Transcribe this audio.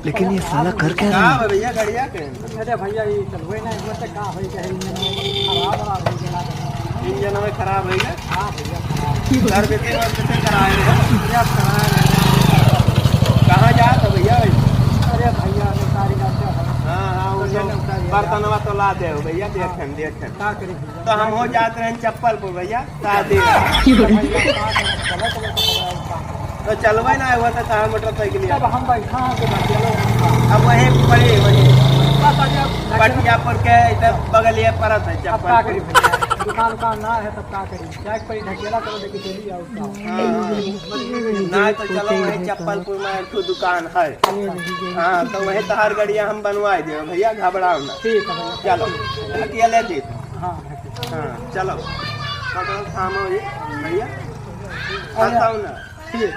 लेकिन ये साला कर क्या रहा है भैया गड़िया के? अरे भैया ये चलवे ना इसमें से का होई के खराब हो गया। इंजन में खराब है क्या? हां भैया घर बेटे से कराए हैं? भैया कराया कहाँ जा तो भैया? अरे भैया सारी बातें हाँ बर्तनवा तो ला दे भैया। देखें का करी तो हम हो जाते हैं चप्पल पर भैया शादी। तो चलवे ना हुआ था कहाँ मोटरसाइकिल? अब हम बैठा के चलो अब वहीं पड़े वहीं पटिया पर के इधर बगल ये परत है अब का करी चप्पल। भैया दुकान का ना है तब का करी जाके पड़ी ढकेला करो लेके चली आओ ना तो चलो वहीं चप्पलपुर में एक ठो दुकान है। हाँ तो वहीं तो हर गड़िया हम बनवाए दे भैया, घबराओ ना। ठीक है भैया चलो अकेले दी। हां हाँ चलो पकड़ो थामो ये भैया, आता हूँ ना। ठीक